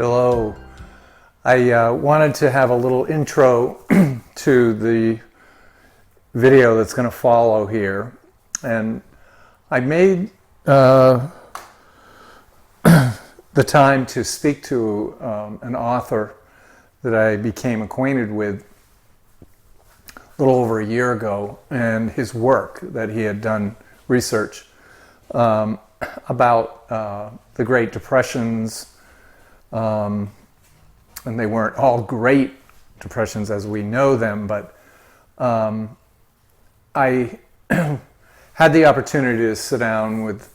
Hello. I wanted to have a little intro to the video that's going to follow here. And I made the time to speak to an author that I became acquainted with a little over a year ago, and his work that he had done research about the Great Depressions. And they weren't all great depressions as we know them, but I had the opportunity to sit down with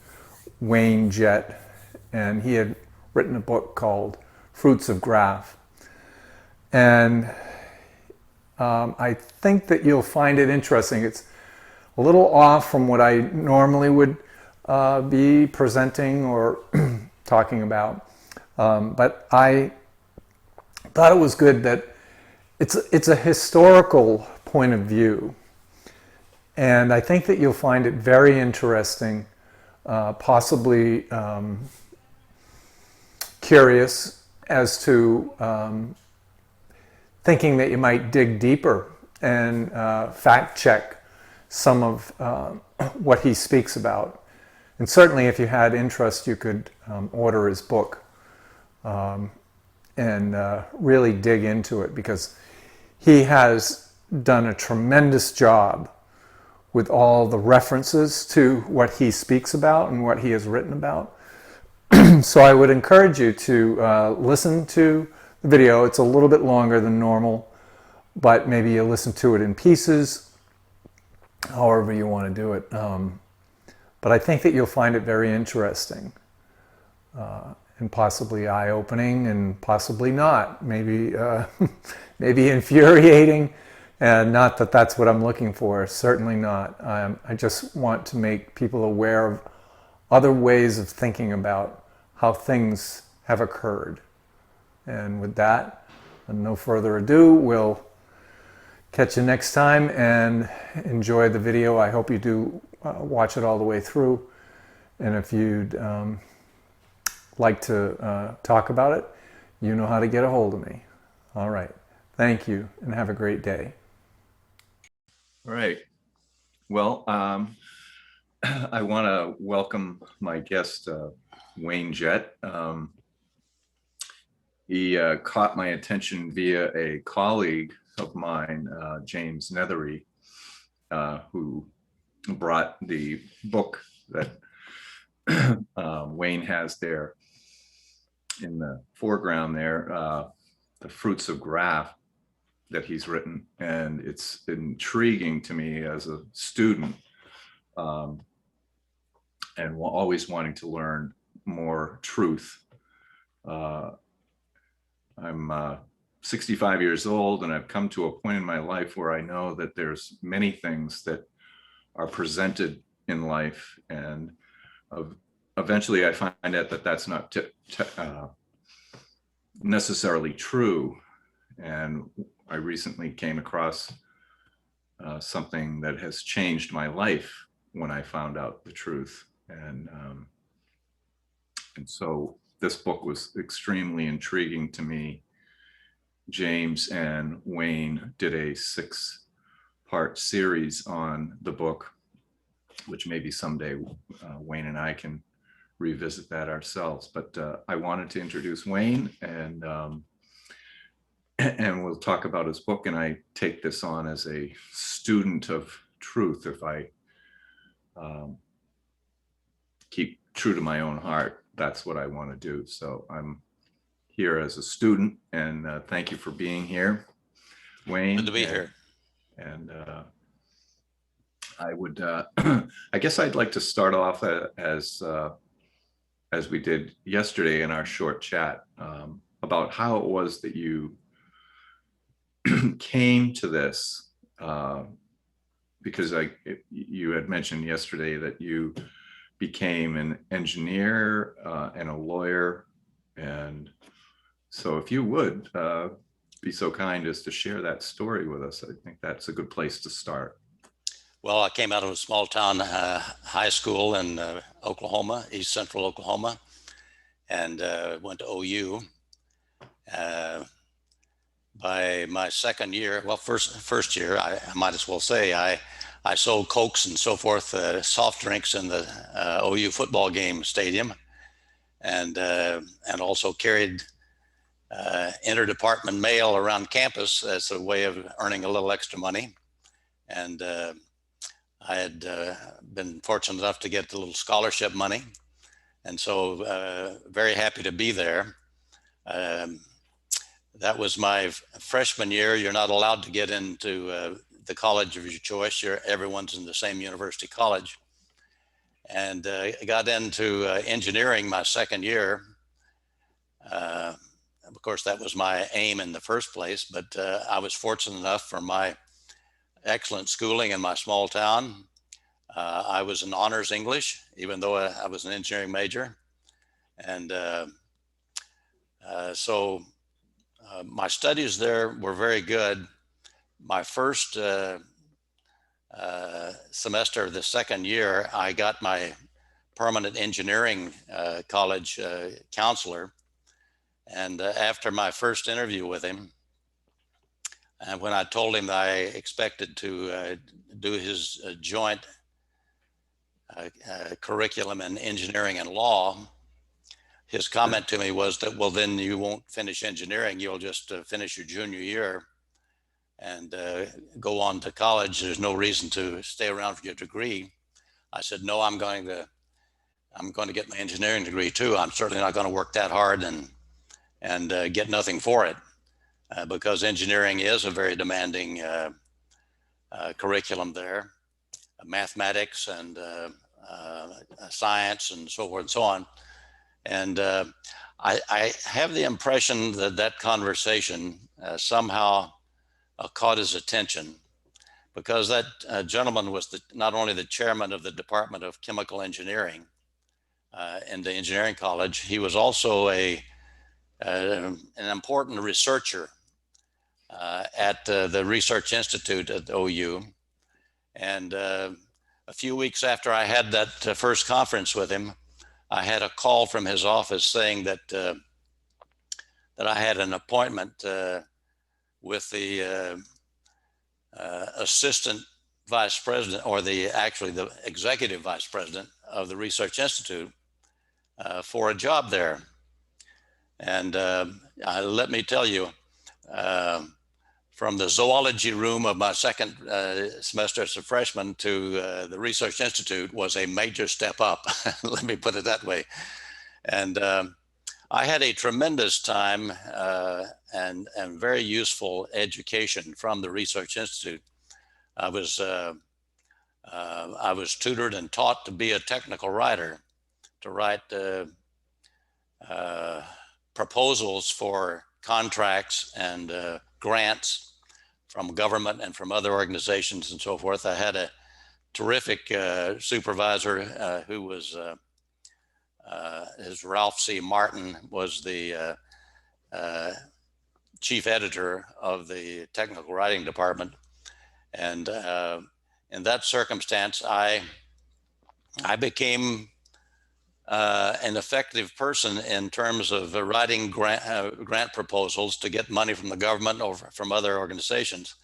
Wayne Jett, and he had written a book called Fruits of Graph. And I think that you'll find it interesting. It's a little off from what I normally would be presenting or talking about, but I thought it was good that it's a historical point of view, and I think that you'll find it very interesting, possibly curious as to thinking that you might dig deeper and fact check some of what he speaks about. And certainly if you had interest, you could order his book and really dig into it, because he has done a tremendous job with all the references to what he speaks about and what he has written about. So I would encourage you to listen to the video. It's a little bit longer than normal, but maybe you listen to it in pieces, however you want to do it. But I think that you'll find it very interesting. And possibly eye-opening, and possibly not. Maybe, maybe infuriating, and not that that's what I'm looking for. Certainly not. I just want to make people aware of other ways of thinking about how things have occurred. And with that, and no further ado, we'll catch you next time and enjoy the video. I hope you do watch it all the way through. And if you'd like to talk about it, you know how to get a hold of me. All right. Thank you, and have a great day. All right. Well, I want to welcome my guest, Wayne Jett. He caught my attention via a colleague of mine, James Nethery, who brought the book that Wayne has there in the foreground there, The Fruits of Graph, that he's written. And it's intriguing to me as a student, and always wanting to learn more truth. I'm 65 years old, and I've come to a point in my life where I know that there's many things that are presented in life, and eventually I find out that that's not necessarily true. And I recently came across something that has changed my life when I found out the truth. And so this book was extremely intriguing to me. James and Wayne did a 6-part series on the book, which maybe someday Wayne and I can revisit that ourselves. But I wanted to introduce Wayne, and we'll talk about his book. And I take this on as a student of truth. If I keep true to my own heart, that's what I want to do. So I'm here as a student, and thank you for being here, Wayne. Good to be here. And I would, I guess I'd like to start off as we did yesterday in our short chat, about how it was that you came to this, because you had mentioned yesterday that you became an engineer and a lawyer. And so if you would be so kind as to share that story with us, I think that's a good place to start. Well, I came out of a small town high school in Oklahoma, East Central Oklahoma, and went to OU. by my second year, well, first year, I might as well say, I sold Cokes and so forth, soft drinks in the OU football game stadium, and also carried interdepartment mail around campus as a way of earning a little extra money. And I had been fortunate enough to get a little scholarship money, and so very happy to be there. That was my freshman year. You're not allowed to get into the college of your choice. Everyone's in the same university college. And I got into engineering my second year. Of course, that was my aim in the first place, but I was fortunate enough for my excellent schooling in my small town. I was in honors English, even though I was an engineering major. And so my studies there were very good. My first semester of the second year, I got my permanent engineering college counselor. And after my first interview with him, and when I told him that I expected to do his joint curriculum in engineering and law, his comment to me was that, well, then you won't finish engineering. You'll just finish your junior year and go on to college. There's no reason to stay around for your degree. I said, no, I'm going to get my engineering degree too. I'm certainly not going to work that hard and get nothing for it, because engineering is a very demanding curriculum there, mathematics and science and so forth and so on. And I have the impression that that conversation somehow caught his attention, because that gentleman was not only the chairman of the Department of Chemical Engineering in the engineering college, he was also an important researcher at the Research Institute at OU. And a few weeks after I had that first conference with him, I had a call from his office saying that that I had an appointment with the assistant vice president, or actually the executive vice president of the Research Institute, for a job there. And let me tell you, from the zoology room of my second semester as a freshman to the Research Institute was a major step up. Let me put it that way. And I had a tremendous time and very useful education from the Research Institute. I was tutored and taught to be a technical writer, to write proposals for contracts and grants from government and from other organizations and so forth. I had a terrific supervisor who was Ralph C. Martin, was the chief editor of the technical writing department. And in that circumstance, I became an effective person in terms of writing grant proposals to get money from the government or from other organizations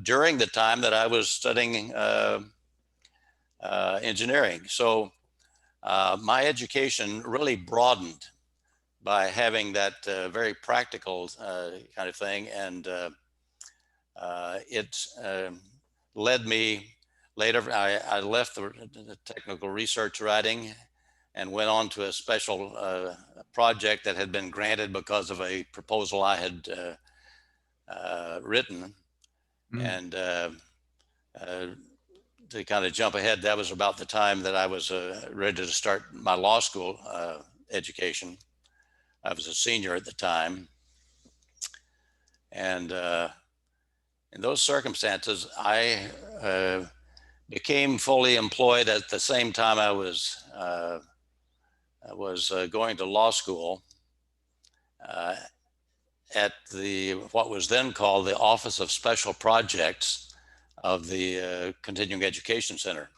during the time that I was studying engineering. So my education really broadened by having that very practical kind of thing, and it led me later. I left the technical research writing and went on to a special project that had been granted because of a proposal I had written. And to kind of jump ahead, that was about the time that I was ready to start my law school education. I was a senior at the time. And in those circumstances, I became fully employed at the same time I was going to law school at what was then called the Office of Special Projects of the Continuing Education Center.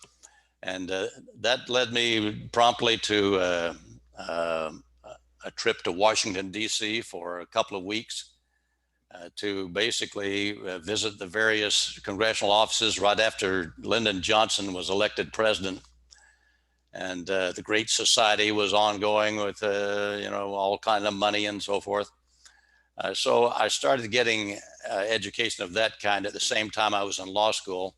And that led me promptly to a trip to Washington, D.C. for a couple of weeks to basically visit the various congressional offices right after Lyndon Johnson was elected president. And the Great Society was ongoing with, all kind of money and so forth. So I started getting education of that kind at the same time I was in law school.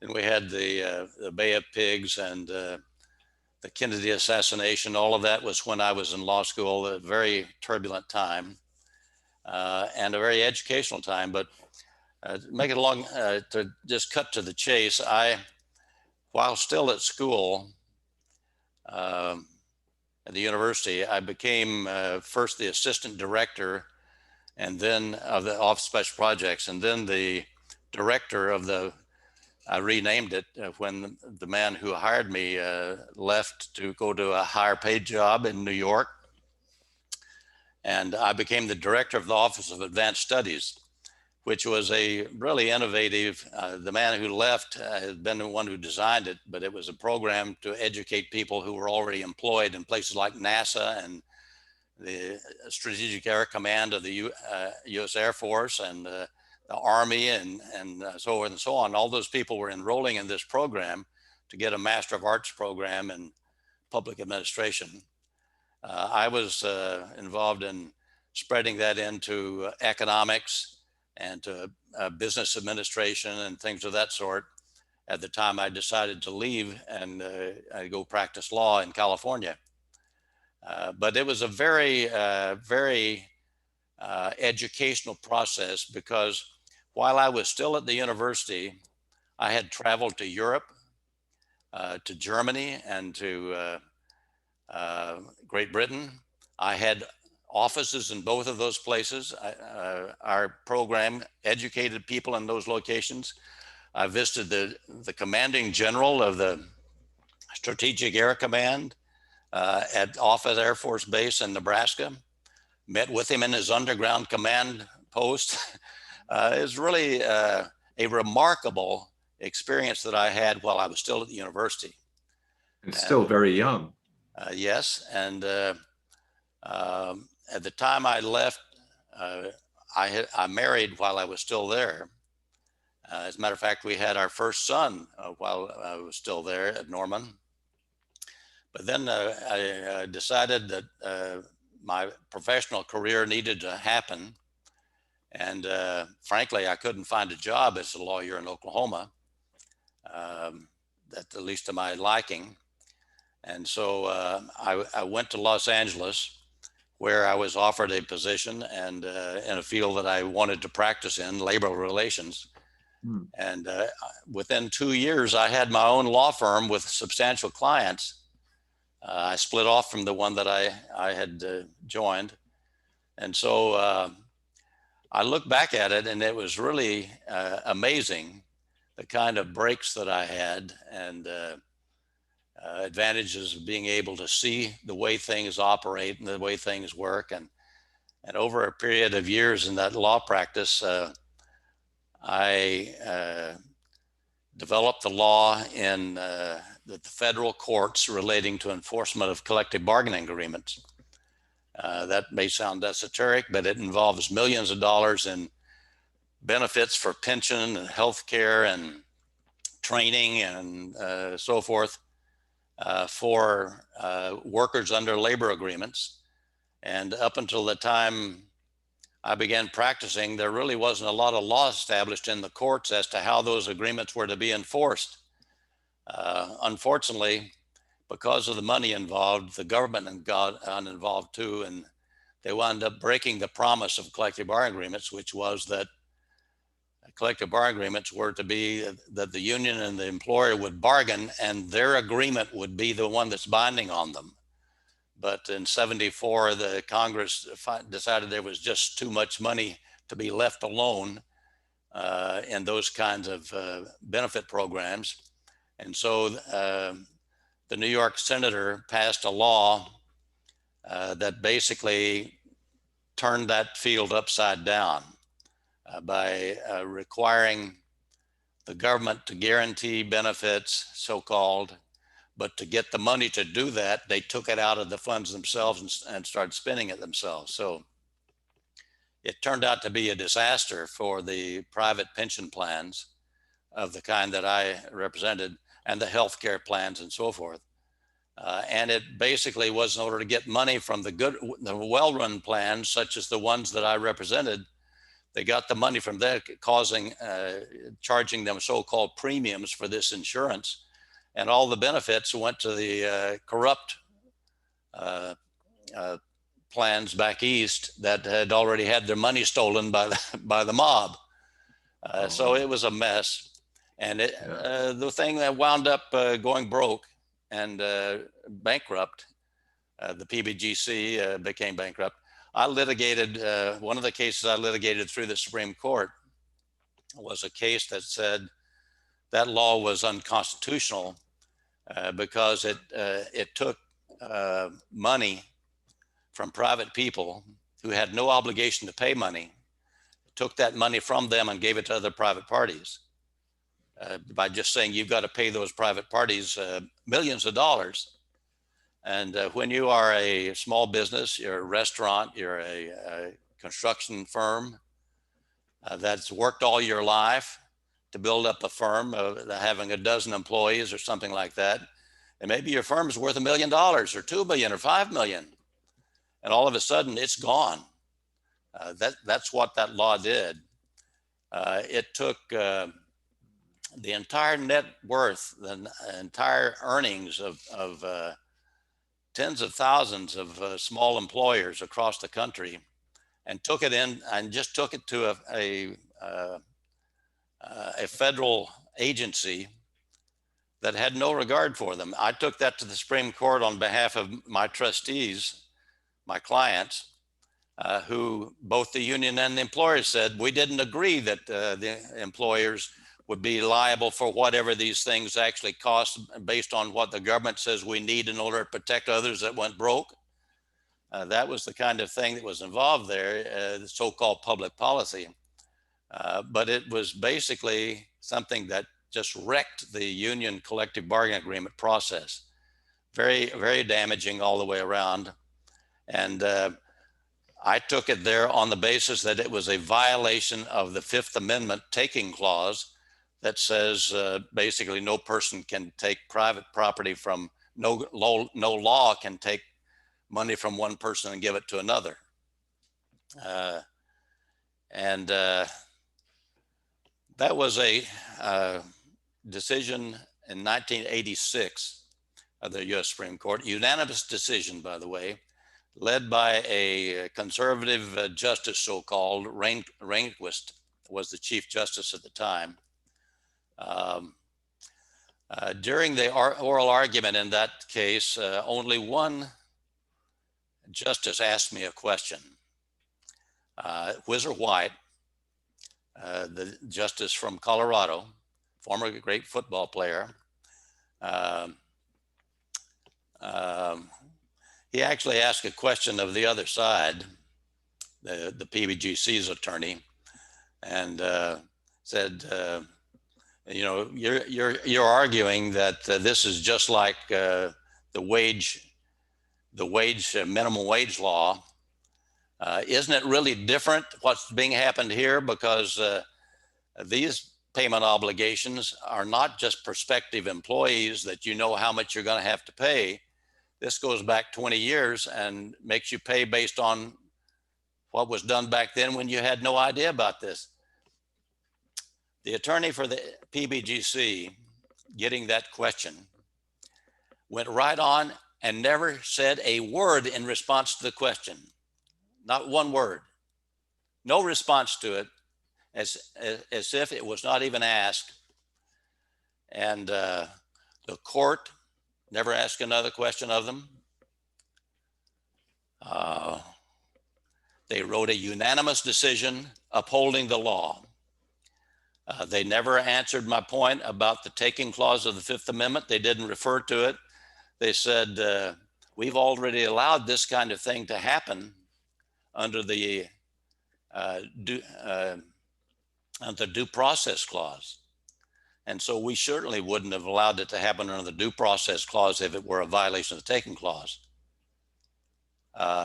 And we had the Bay of Pigs and the Kennedy assassination. All of that was when I was in law school, a very turbulent time and a very educational time. But to make it long, to just cut to the chase, while still at school, at the university, I became first the assistant director and then of the Office of Special Projects, and then the director of I renamed it when the man who hired me left to go to a higher paid job in New York. And I became the director of the Office of Advanced Studies, which was a really innovative, the man who left has been the one who designed it, but it was a program to educate people who were already employed in places like NASA and the Strategic Air Command of the U.S. Air Force and the Army and so forth and so on. All those people were enrolling in this program to get a Master of Arts program in public administration. I was involved in spreading that into economics and to business administration and things of that sort at the time I decided to leave and go practice law in California. But it was a very, very educational process, because while I was still at the university, I had traveled to Europe, to Germany, and to Great Britain. I had offices in both of those places. Our program educated people in those locations. I visited the commanding general of the Strategic Air Command at Offutt Air Force Base in Nebraska, met with him in his underground command post. It was really a remarkable experience that I had while I was still at the university. And still very young. Yes, and at the time I left, I married while I was still there. As a matter of fact, we had our first son while I was still there at Norman. But then I decided that my professional career needed to happen. And frankly, I couldn't find a job as a lawyer in Oklahoma, that at least to my liking. And so I went to Los Angeles, where I was offered a position and in a field that I wanted to practice in, labor relations. And within 2 years, I had my own law firm with substantial clients. I split off from the one that I had joined. And so I look back at it, and it was really amazing, the kind of breaks that I had and advantages of being able to see the way things operate and the way things work. And over a period of years in that law practice, I developed the law in the federal courts relating to enforcement of collective bargaining agreements. That may sound esoteric, but it involves millions of dollars in benefits for pension and health care and training and so forth for workers under labor agreements. And up until the time I began practicing, there really wasn't a lot of law established in the courts as to how those agreements were to be enforced. Unfortunately, because of the money involved, the government got involved too, and they wound up breaking the promise of collective bargaining agreements, which was that collective bargaining agreements were to be that the union and the employer would bargain, and their agreement would be the one that's binding on them. But in '74, the Congress decided there was just too much money to be left alone in those kinds of benefit programs. And so the New York senator passed a law that basically turned that field upside down by requiring the government to guarantee benefits, so-called, but to get the money to do that, they took it out of the funds themselves and started spending it themselves. So It turned out to be a disaster for the private pension plans of the kind that I represented, and the healthcare plans and so forth. And it basically was in order to get money from the well-run plans, such as the ones that I represented. They got the money from there, charging them so-called premiums for this insurance, and all the benefits went to the corrupt plans back east that had already had their money stolen by the mob. So it was a mess, and the thing that wound up going broke and bankrupt, the PBGC became bankrupt. I litigated, one of the cases I litigated through the Supreme Court was a case that said that law was unconstitutional because it took money from private people who had no obligation to pay money, took that money from them and gave it to other private parties by just saying you've got to pay those private parties millions of dollars. And when you are a small business, you're a restaurant, you're a construction firm that's worked all your life to build up a firm of having a dozen employees or something like that, and maybe your firm is worth $1 million or $2 million or $5 million, and all of a sudden it's gone. That's what that law did. It took the entire net worth, the entire earnings of tens of thousands of small employers across the country, and took it in and just took it to a federal agency that had no regard for them. I took that to the Supreme Court on behalf of my trustees, my clients, who both the union and the employers said we didn't agree that the employers would be liable for whatever these things actually cost based on what the government says we need in order to protect others that went broke. That was the kind of thing that was involved there, the so-called public policy. But it was basically something that just wrecked the union collective bargaining agreement process. Very, very damaging all the way around. And I took it there on the basis that it was a violation of the Fifth Amendment taking clause that says basically no person can take private property from, no law can take money from one person and give it to another. That was a decision in 1986 of the US Supreme Court, unanimous decision, by the way, led by a conservative justice, so-called. Rehnquist was the Chief Justice at the time. During the oral argument in that case, only one justice asked me a question. Whizzer White, the justice from Colorado, former great football player, he actually asked a question of the other side, the PBGC's attorney, and said, you know, you're arguing that this is just like the minimum wage law. Isn't it really different what's being happened here? Because these payment obligations are not just prospective employees that you know how much you're going to have to pay. This goes back 20 years and makes you pay based on what was done back then when you had no idea about this. The attorney for the PBGC, getting that question, went right on and never said a word in response to the question. Not one word. No response to it, as if it was not even asked. And the court never asked another question of them. They wrote a unanimous decision upholding the law. They never answered my point about the taking clause of the Fifth Amendment. They didn't refer to it. They said, we've already allowed this kind of thing to happen under the due process clause. And so we certainly wouldn't have allowed it to happen under the due process clause if it were a violation of the taking clause.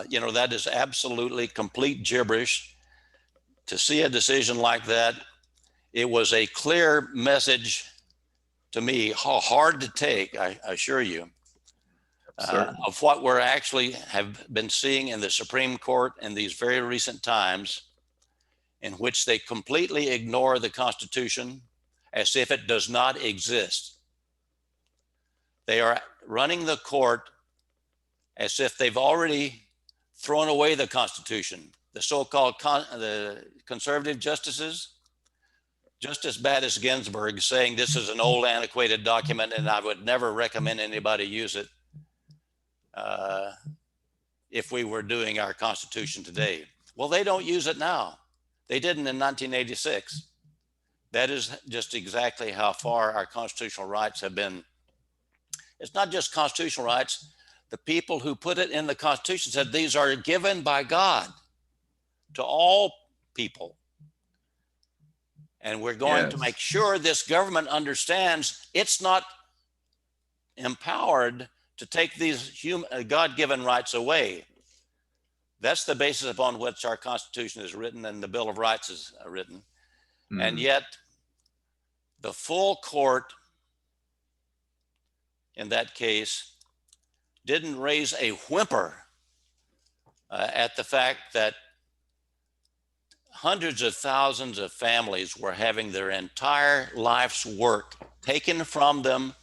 You know, that is absolutely complete gibberish. to see a decision like that, it was a clear message to me, how hard to take, I assure you, of what we're actually have been seeing in the Supreme Court in these very recent times, in which they completely ignore the Constitution as if it does not exist. They are running the court as if they've already thrown away the Constitution. The so-called the conservative justices, Justice Battis Ginsburg, saying this is an old antiquated document and I would never recommend anybody use it if we were doing our Constitution today. Well, they don't use it now. They didn't in 1986. That is just exactly how far our constitutional rights have been. It's not just constitutional rights. The people who put it in the Constitution said these are given by God to all people. And we're going to make sure this government understands it's not empowered to take these God-given rights away. That's the basis upon which our Constitution is written and the Bill of Rights is written. And yet the full court in that case didn't raise a whimper at the fact that hundreds of thousands of families were having their entire life's work taken from them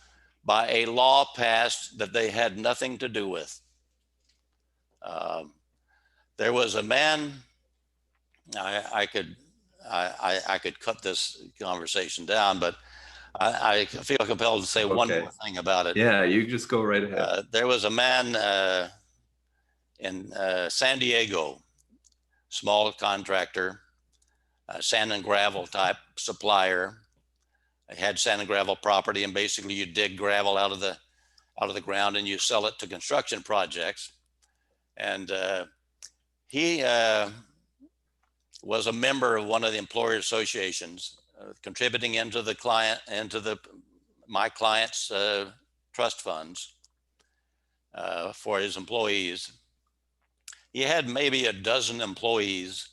by a law passed that they had nothing to do with. There was a man, I could cut this conversation down, but I feel compelled to say one more thing about it. Yeah, you just go right ahead. There was a man in San Diego, small contractor, sand and gravel type supplier. I had sand and gravel property, and basically you dig gravel out of the ground and you sell it to construction projects. And he was a member of one of the employer associations, contributing into my client's trust funds for his employees. He had maybe a dozen employees,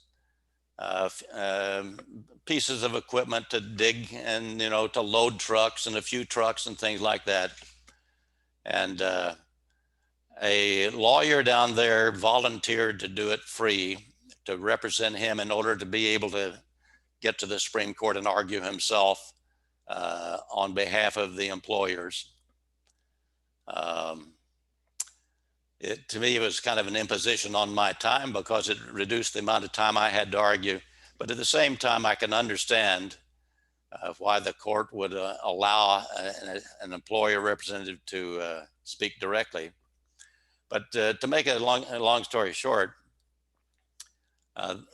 pieces of equipment to dig and, to load trucks and a few trucks and things like that. And a lawyer down there volunteered to do it free to represent him in order to be able to get to the Supreme Court and argue himself on behalf of the employers. To me, it was kind of an imposition on my time because it reduced the amount of time I had to argue. But at the same time, I can understand why the court would allow an employer representative to speak directly. But to make a long story short,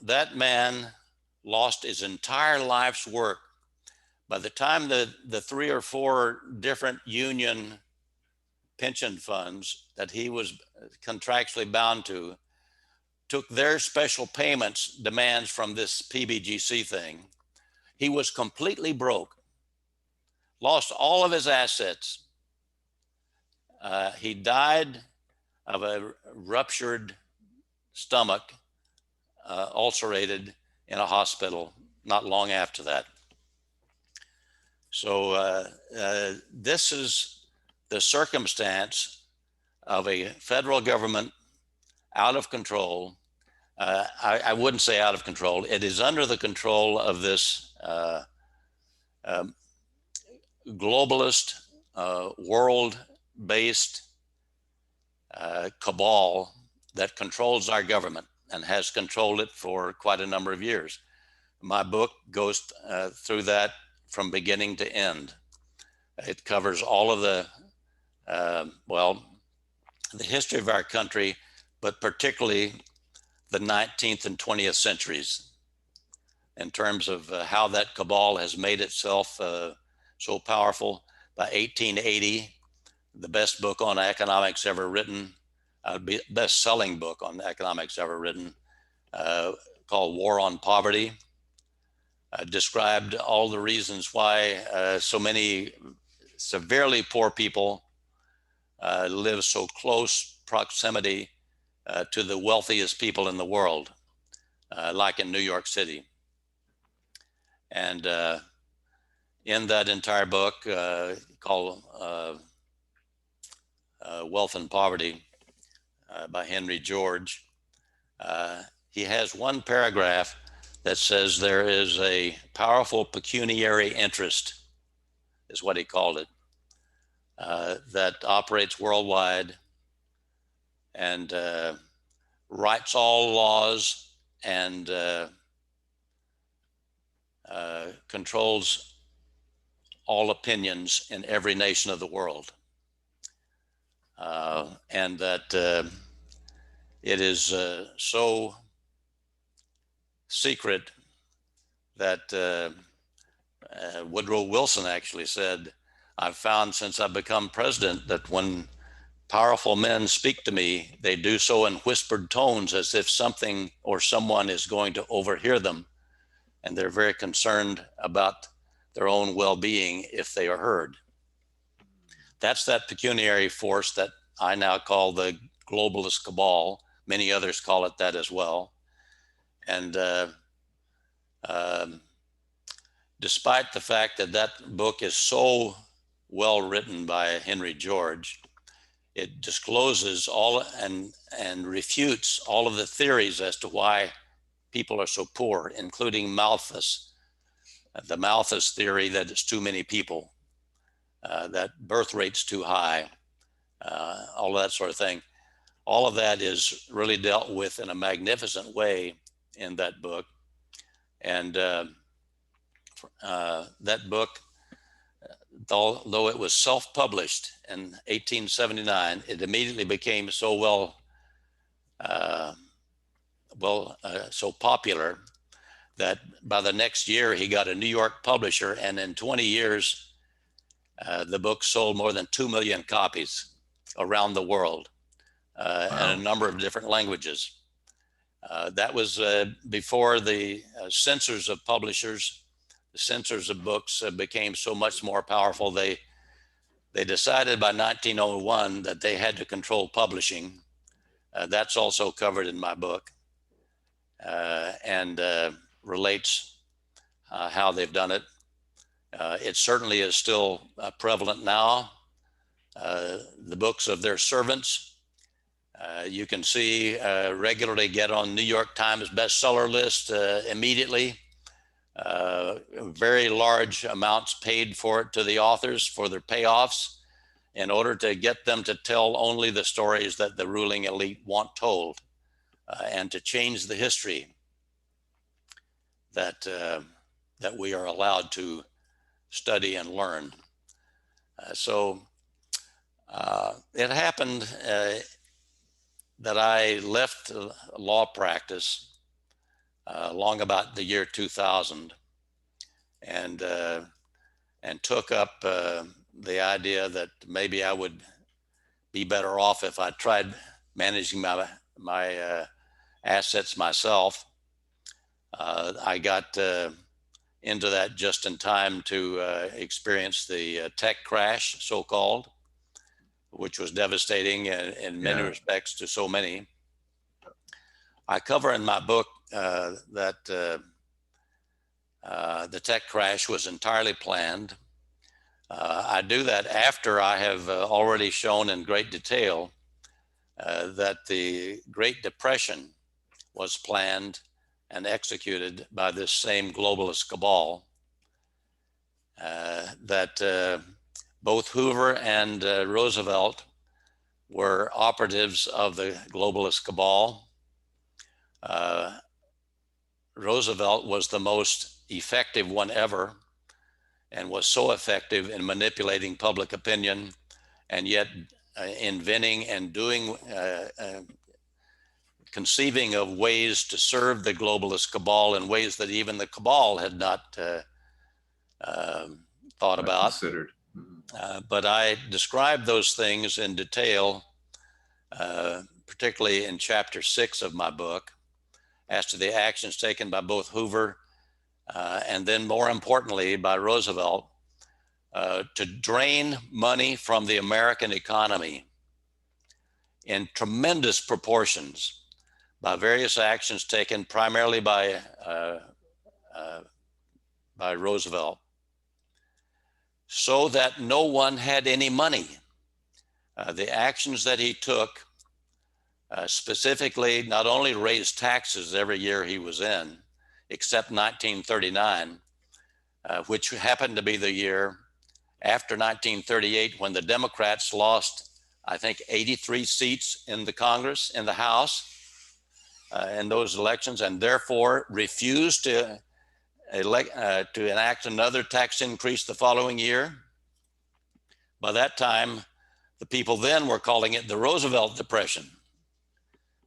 that man lost his entire life's work. By the time the 3 or 4 different union pension funds that he was contractually bound to took their special payments demands from this PBGC thing, he was completely broke, lost all of his assets. He died of a ruptured stomach, ulcerated in a hospital not long after that. So this is the circumstance of a federal government out of control. I wouldn't say out of control. It is under the control of this globalist, world-based cabal that controls our government and has controlled it for quite a number of years. My book goes through that from beginning to end. It covers all of the history of our country, but particularly the 19th and 20th centuries in terms of how that cabal has made itself so powerful. By 1880, the best book on economics ever written, best-selling book on economics ever written, called War on Poverty, described all the reasons why so many severely poor people live so close proximity to the wealthiest people in the world, like in New York City. And in that entire book called Wealth and Poverty by Henry George, he has one paragraph that says there is a powerful pecuniary interest, is what he called it, that operates worldwide and writes all laws and controls all opinions in every nation of the world. And that it is so secret that Woodrow Wilson actually said, I've found since I've become president that when powerful men speak to me, they do so in whispered tones as if something or someone is going to overhear them. And they're very concerned about their own well-being if they are heard. That's that pecuniary force that I now call the globalist cabal. Many others call it that as well. And despite the fact that that book is so well written by Henry George, it discloses all and refutes all of the theories as to why people are so poor, including Malthus, the Malthus theory that it's too many people, that birth rate's too high, all that sort of thing. All of that is really dealt with in a magnificent way in that book. And that book, though it was self-published in 1879, it immediately became so so popular that by the next year he got a New York publisher, and in 20 years the book sold more than 2 million copies around the world in a number of different languages. That was before the censors of publishers, the censors of books became so much more powerful. They decided by 1901 that they had to control publishing. That's also covered in my book, and relates how they've done it. It certainly is still prevalent now. The books of their servants, you can see regularly get on New York Times bestseller list immediately. Very large amounts paid for it to the authors for their payoffs in order to get them to tell only the stories that the ruling elite want told, and to change the history that we are allowed to study and learn. So it happened that I left law practice long about the year 2000, and took up the idea that maybe I would be better off if I tried managing my assets myself. I got into that just in time to experience the tech crash, so-called, which was devastating in many respects to so many. I cover in my book that the tech crash was entirely planned. I do that after I have already shown in great detail that the Great Depression was planned and executed by this same globalist cabal, that both Hoover and Roosevelt were operatives of the globalist cabal. Roosevelt was the most effective one ever, and was so effective in manipulating public opinion, and yet inventing and doing, conceiving of ways to serve the globalist cabal in ways that even the cabal had not thought about. Considered. But I describe those things in detail, particularly in chapter 6 of my book, as to the actions taken by both Hoover and then, more importantly, by Roosevelt to drain money from the American economy in tremendous proportions by various actions taken primarily by by Roosevelt so that no one had any money. The actions that he took specifically not only raised taxes every year he was in, except 1939, which happened to be the year after 1938 when the Democrats lost, I think, 83 seats in the Congress, in the House, in those elections, and therefore refused to enact another tax increase the following year. By that time, the people then were calling it the Roosevelt Depression.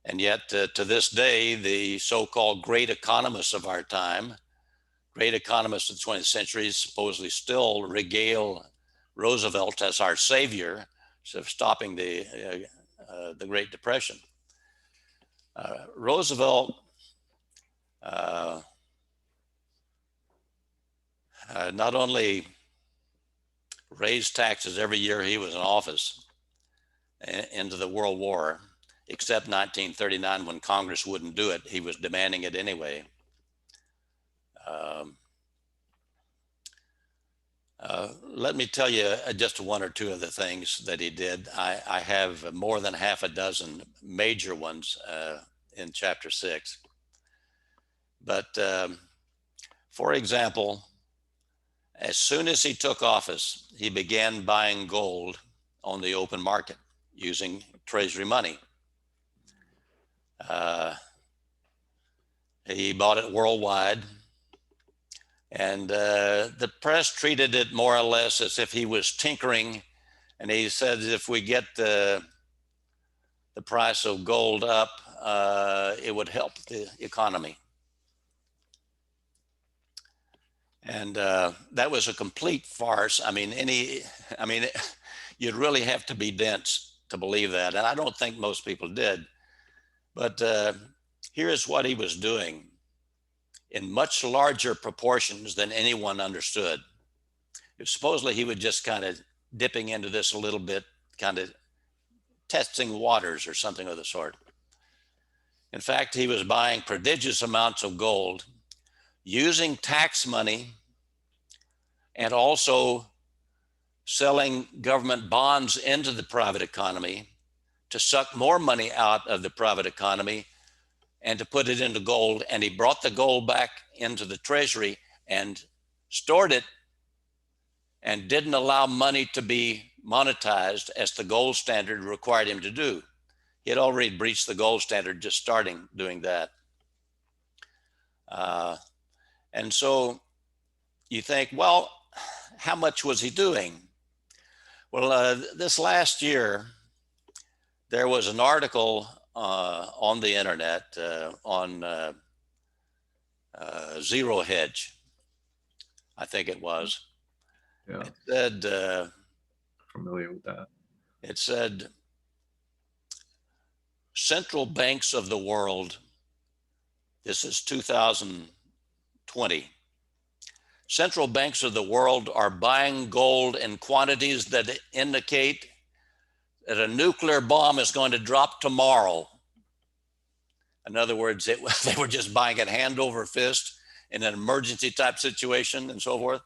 And yet, to this day, the so-called great economists of our time, great economists of the 20th century, supposedly still regale Roosevelt as our savior of stopping the Great Depression. Roosevelt not only raised taxes every year he was in office into the World War, except 1939 when Congress wouldn't do it. He was demanding it anyway. Let me tell you just one or two of the things that he did. I have more than half a dozen major ones in chapter 6. But for example, as soon as he took office, he began buying gold on the open market using Treasury money. He bought it worldwide, and the press treated it more or less as if he was tinkering. And he said, if we get the price of gold up, it would help the economy. And that was a complete farce. I mean, you'd really have to be dense to believe that. And I don't think most people did. But here's what he was doing in much larger proportions than anyone understood. Supposedly he was just kind of dipping into this a little bit, kind of testing waters or something of the sort. In fact, he was buying prodigious amounts of gold, using tax money, and also selling government bonds into the private economy to suck more money out of the private economy and to put it into gold. And he brought the gold back into the Treasury and stored it and didn't allow money to be monetized as the gold standard required him to do. He had already breached the gold standard just starting doing that. And so you think, well, how much was he doing? Well, this last year, there was an article on the internet on Zero Hedge, I think it was. Yeah. It said, Familiar with that. It said, central banks of the world, this is 2020, central banks of the world are buying gold in quantities that indicate that a nuclear bomb is going to drop tomorrow. In other words, they were just buying it hand over fist in an emergency type situation and so forth.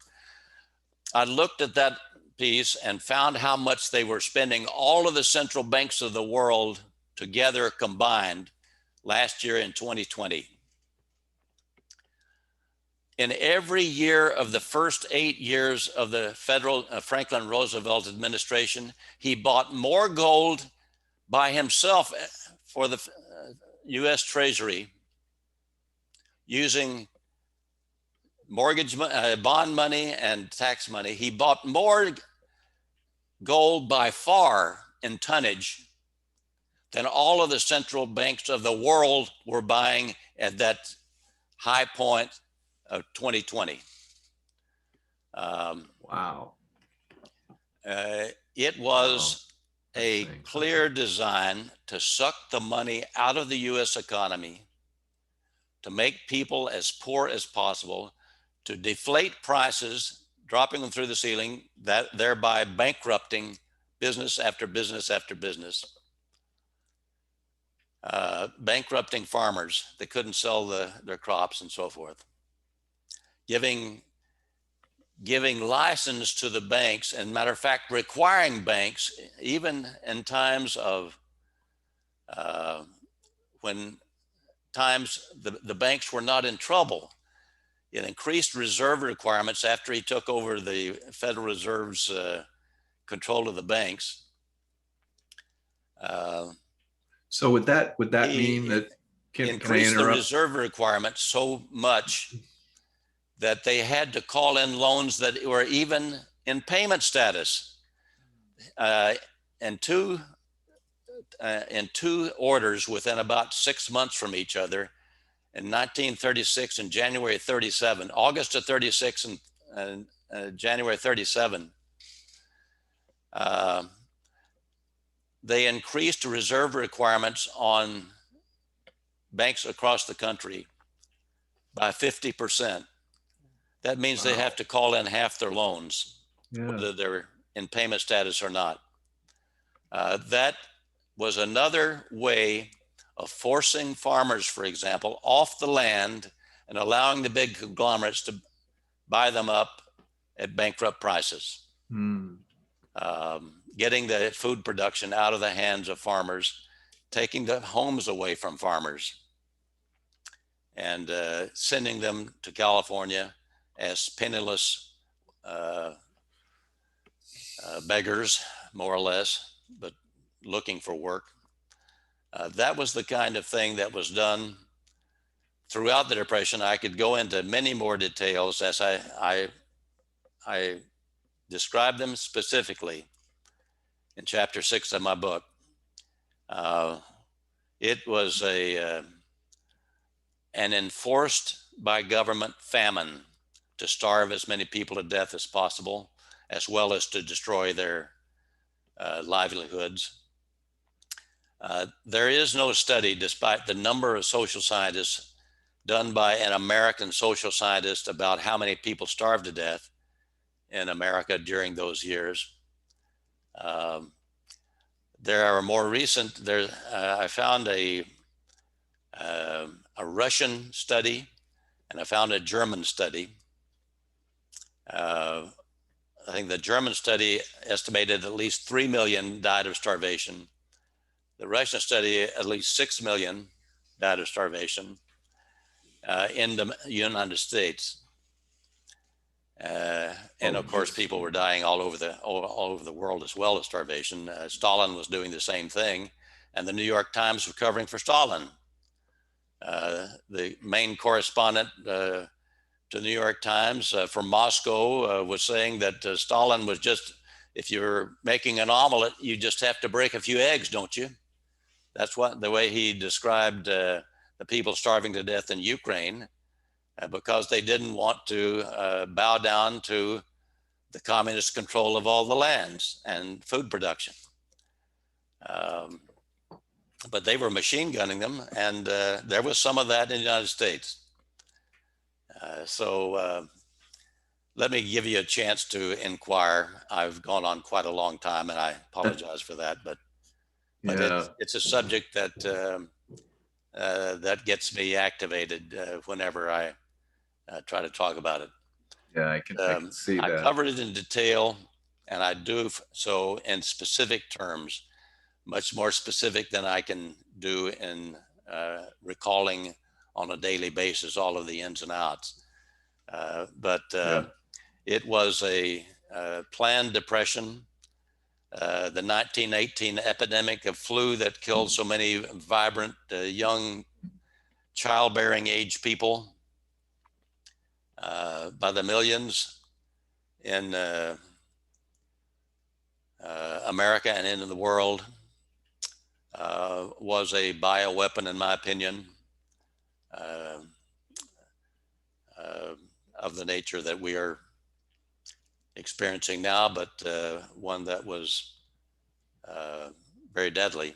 I looked at that piece and found how much they were spending, all of the central banks of the world together combined last year in 2020. In every year of the first 8 years of the Franklin Roosevelt administration, he bought more gold by himself for the U.S. Treasury using mortgage, bond money and tax money. He bought more gold by far in tonnage than all of the central banks of the world were buying at that high point of 2020. Wow. It was a clear design to suck the money out of the U.S. economy, to make people as poor as possible, to deflate prices, dropping them through the ceiling, thereby bankrupting business after business after business. Bankrupting farmers that couldn't sell their crops and so forth, giving giving license to the banks, and matter of fact, requiring banks, even in times of when the banks were not in trouble. It increased reserve requirements after he took over the Federal Reserve's control of the banks. So would that mean He that, can I increased the interrupt? reserve requirements so much that they had to call in loans that were even in payment status. And two orders within about 6 months from each other, in 1936 and January 37, August of 36 and January 37, they increased reserve requirements on banks across the country by 50%. That means they have to call in half their loans, whether they're in payment status or not. That was another way of forcing farmers, for example, off the land and allowing the big conglomerates to buy them up at bankrupt prices. Getting the food production out of the hands of farmers, taking the homes away from farmers, and sending them to California as penniless beggars, more or less, but looking for work. That was the kind of thing that was done throughout the Depression. I could go into many more details as I describe them specifically in chapter 6 of my book. It was an enforced by government famine to starve as many people to death as possible, as well as to destroy their livelihoods. There is no study, despite the number of social scientists, done by an American social scientist about how many people starved to death in America during those years. There are more recent, I found a Russian study, and I found a German study. I think the German study estimated at least 3 million died of starvation. The Russian study, at least 6 million died of starvation in the United States. And of course, people were dying all over the world as well as starvation. Stalin was doing the same thing, and the New York Times was covering for Stalin. The main correspondent to the New York Times from Moscow was saying that Stalin was just, if you're making an omelet, you just have to break a few eggs, don't you? That's the way he described the people starving to death in Ukraine, because they didn't want to bow down to the communist control of all the lands and food production. But they were machine gunning them, and there was some of that in the United States. So let me give you a chance to inquire. I've gone on quite a long time, and I apologize for that, but it's a subject that that gets me activated whenever I try to talk about it. Yeah, I can see that. I covered it in detail, and I do so in specific terms, much more specific than I can do in recalling on a daily basis all of the ins and outs. It was a planned depression. The 1918 epidemic of flu that killed so many vibrant, young, childbearing age people by the millions in America and into the world was a bioweapon, in my opinion, of the nature that we are experiencing now, but one that was very deadly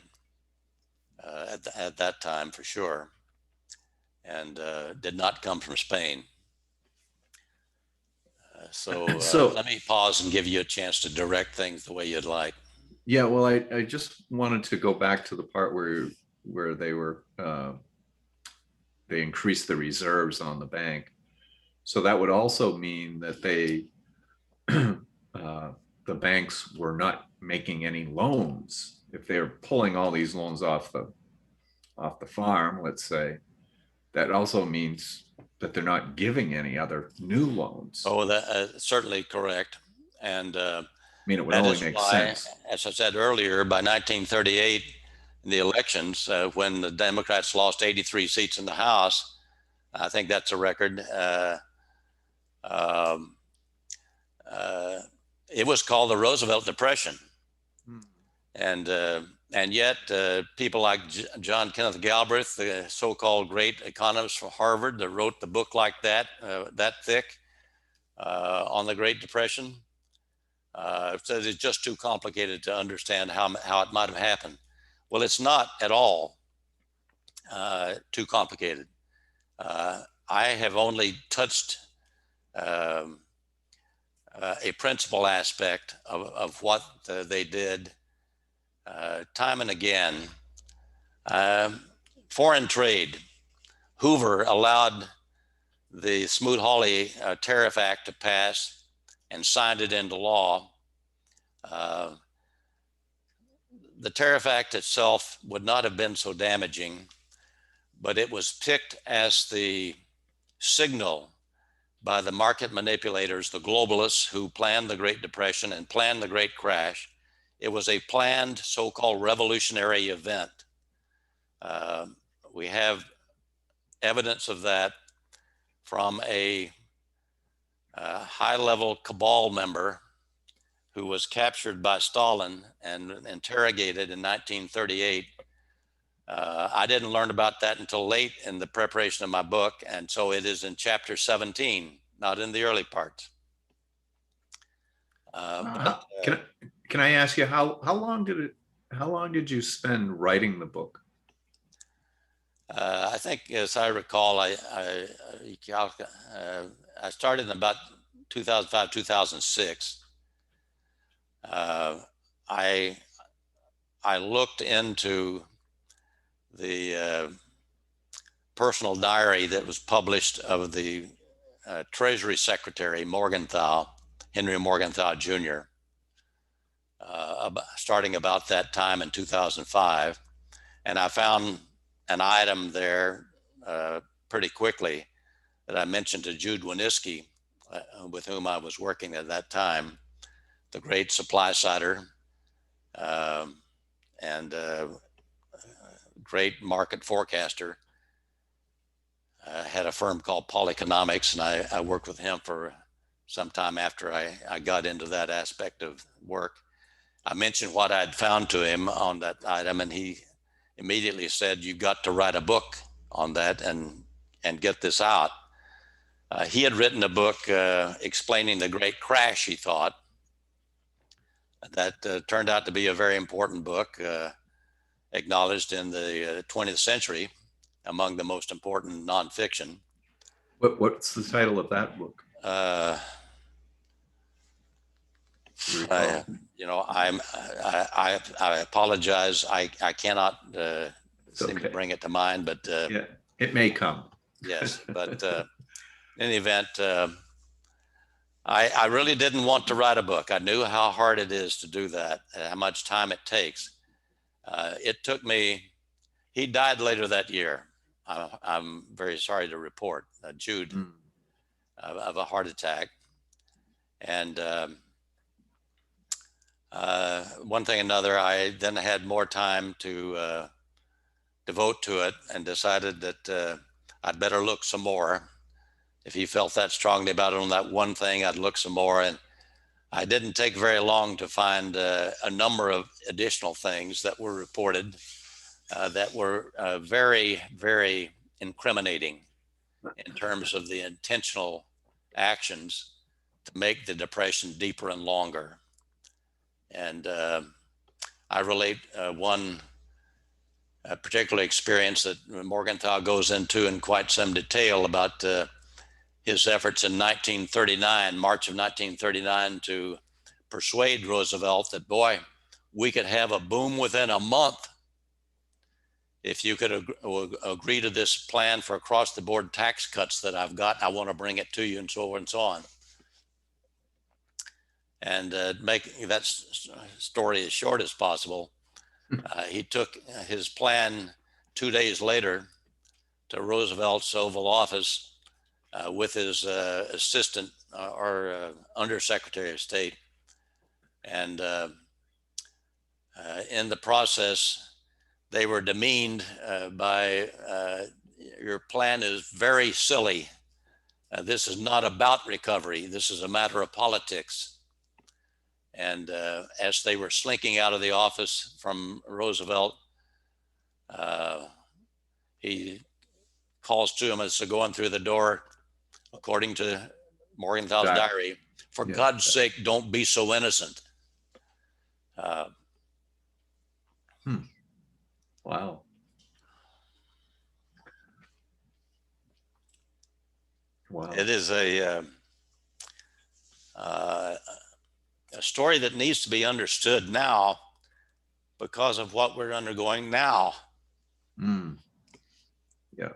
at that time, for sure, and did not come from Spain. So let me pause and give you a chance to direct things the way you'd like. Yeah, well, I just wanted to go back to the part where they were they increased the reserves on the bank. So that would also mean that they the banks were not making any loans. If they're pulling all these loans off the farm, let's say, that also means that they're not giving any other new loans. Oh, that certainly correct. And I mean, it would that only is make why, sense. as I said earlier, by 1938, in the elections, when the Democrats lost 83 seats in the House, I think that's a record. Um, it was called the Roosevelt Depression. And yet people like John Kenneth Galbraith, the so-called great economist from Harvard that wrote the book like that, that thick, on the Great Depression, says it's just too complicated to understand how it might have happened. Well, it's not at all too complicated. I have only touched a principal aspect of what they did time and again. Foreign trade. Hoover allowed the Smoot-Hawley Tariff Act to pass and signed it into law. The Tariff Act itself would not have been so damaging, but it was picked as the signal by the market manipulators, the globalists who planned the Great Depression and planned the Great Crash. It was a planned so-called revolutionary event. We have evidence of that from a high-level cabal member who was captured by Stalin and interrogated in 1938. I didn't learn about that until late in the preparation of my book, and so it is in chapter 17, not in the early parts. Can I ask you how long did you spend writing the book? I think, as I recall, I started in about 2005, 2006. I looked into the personal diary that was published of the Treasury Secretary Morgenthau, Henry Morgenthau Jr., starting about that time in 2005. And I found an item there pretty quickly that I mentioned to Jude Winniski, with whom I was working at that time, the great supply sider and great market forecaster. Had a firm called Polyconomics, and I worked with him for some time after I got into that aspect of work. I mentioned what I'd found to him on that item, and he immediately said, "You've got to write a book on that and get this out." He had written a book explaining the Great Crash, he thought. That turned out to be a very important book, acknowledged in the 20th century among the most important nonfiction. What's the title of that book? I apologize. I cannot seem to bring it to mind, but yeah, it may come. Yes, but in any event, I really didn't want to write a book. I knew how hard it is to do that, how much time it takes. It took me. He died later that year. I'm very sorry to report, Jude, of a heart attack. And one thing or another, I then had more time to devote to it and decided that I'd better look some more. If he felt that strongly about it on that one thing, I'd look some more. And I didn't take very long to find a number of additional things that were reported that were very, very incriminating in terms of the intentional actions to make the depression deeper and longer. And I relate one particular experience that Morgenthau goes into in quite some detail about his efforts in 1939, March of 1939, to persuade Roosevelt that, boy, we could have a boom within a month if you could agree to this plan for across-the-board tax cuts that I've got. I want to bring it to you, and so on and so on. And make that story as short as possible, he took his plan 2 days later to Roosevelt's Oval Office with his assistant or undersecretary of state. And in the process, they were demeaned by your plan is very silly. This is not about recovery. This is a matter of politics. And as they were slinking out of the office from Roosevelt, he calls to him as they're going through the door, according to Morgenthal's diary, for God's sake, don't be so innocent. Wow. Wow. It is a story that needs to be understood now because of what we're undergoing now. Yeah.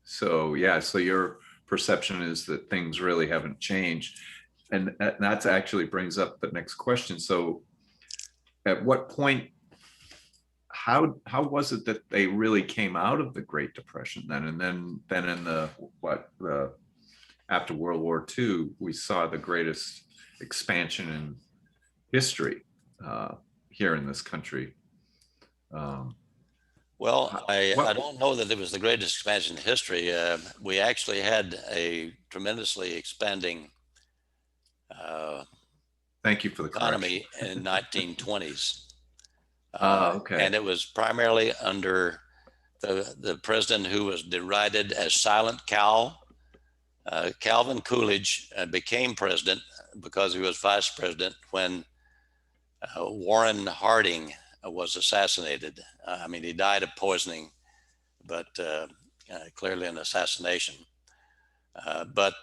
So your perception is that things really haven't changed. And that actually brings up the next question. So at what point, how was it that they really came out of the Great Depression then? And then in the after World War II, we saw the greatest expansion in history here in this country. Well, I don't know that it was the greatest expansion in history. We actually had a tremendously expanding thank you for the economy in 1920s. Okay. And it was primarily under the president who was derided as Silent Cal. Calvin Coolidge became president because he was vice president when Warren Harding was assassinated. I mean, he died of poisoning, but clearly an assassination. But